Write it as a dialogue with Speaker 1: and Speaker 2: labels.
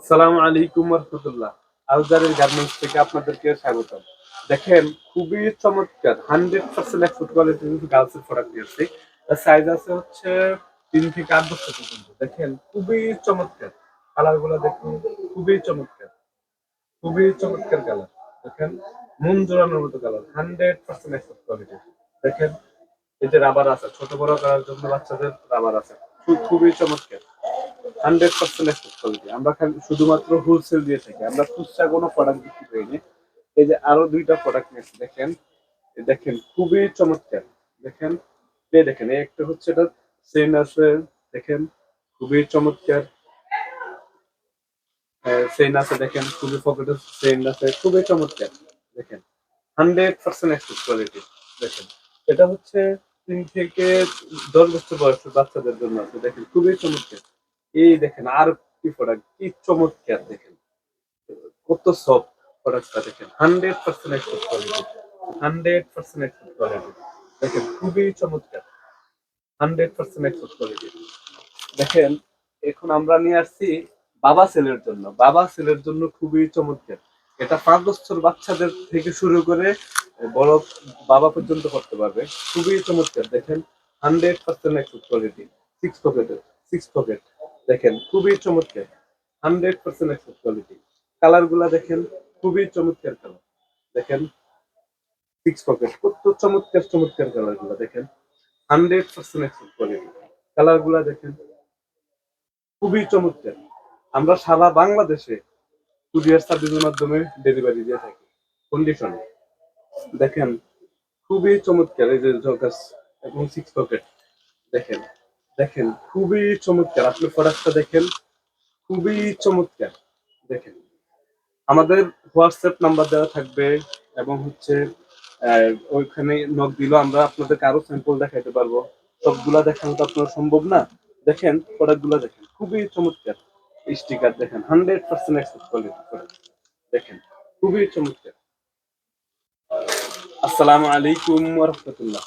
Speaker 1: আসসালামু আলাইকুম রাহমাতুল্লাহ। আলজারের গার্মেন্টস থেকে আপনাদেরকে স্বাগতম। দেখেন খুবই চমৎকার 100% এক্সপোর্ট কোয়ালিটির গার্লসের প্রোডাক্ট নিয়ে আসছি। তার সাইজ আছে হচ্ছে ৩ থেকে ৮ বছর পর্যন্ত। দেখেন খুবই চমৎকার। কালার গুলো দেখুন খুবই চমৎকার। খুবই চমৎকার কালার। দেখেন মন জোড়ানোর মতো কালার। 100% export quality. দেখেন এই যে রাবার আছে, ছোট বড় করার জন্য বাচ্চাদের রাবার আছে। খুবই চমৎকার। 100% এক্সপোর্ট কোয়ালিটি। আমরা খালি শুধুমাত্র হোলসেল দিয়ে থাকি। আমরা খুচরা কোনো প্রোডাক্ট বিক্রি করি না। এই যে আরো ২ টা প্রোডাক্ট নিয়েছি দেখেন। দেখেন খুবই চমৎকার। দেখেন, এই দেখেন এই একটা হচ্ছে এটা চেইন আছে দেখেন খুবই চমৎকার। চেইন আছে দেখেন খুবই পকেটে চেইন আছে খুবই চমৎকার। দেখেন 100% এক্সপোর্ট কোয়ালিটি। দেখেন এটা হচ্ছে ৩ থেকে ১০ বছর বয়সের বাচ্চাদের জন্য আছে। দেখেন খুবই চমৎকার। এই দেখেন আর কি প্রোডাক্ট কি চমৎকার দেখেন কত সফট প্রোডাক্টটা দেখেন 100% এক্সপোর্ট কোয়ালিটি। 100% export quality. দেখেন খুবই চমৎকার। 100% এক্সপোর্ট কোয়ালিটি। দেখেন এখন আমরা নিয়ে আসছি বাবা ছেলের জন্য। বাবা ছেলের জন্য খুবই চমৎকার। এটা ৫ বছর বাচ্চাদের থেকে শুরু করে বড় বাবা পর্যন্ত করতে পারবে। খুবই চমৎকার দেখেন 100% এক্সপোর্ট কোয়ালিটি। 6 পকেটের 6 পকেট দেখেন খুবই চমৎকার। 100% এক্সপোর্ট কোয়ালিটি। কালার গুলা দেখেন খুবই চমৎকার কালার। দেখেন 6 পকেট কত চমৎকার চমৎকার কালার গুলা দেখেন 100% এক্সপোর্ট কোয়ালিটি। কালার গুলা দেখেন খুবই চমৎকার। আমরা সারা বাংলাদেশে কুরিয়ার সার্ভিসের মাধ্যমে ডেলিভারি দিয়ে থাকি কন্ডিশনে। দেখেন খুবই চমৎকার এই যে জগাস এবং 6 পকেট দেখেন। দেখেন খুবই চমৎকার। আপনি প্রোডাক্টটা দেখেন খুবই চমৎকার। দেখেন আমাদের হোয়াটসঅ্যাপ নাম্বার দেওয়া থাকবে এবং হচ্ছে ওইখানে নক দিলেও আমরা আপনাদেরকে আরো স্যাম্পল দেখাইতে পারবো। সবগুলা দেখানো তো আপনার সম্ভব না। দেখেন প্রোডাক্টগুলো দেখেন খুবই চমৎকার। স্টিকার দেখেন 100% এক্সপোর্ট কোয়ালিটি প্রোডাক্ট দেখেন খুবই চমৎকার। আসসালামু আলাইকুম ওয়া রাহমাতুল্লাহ।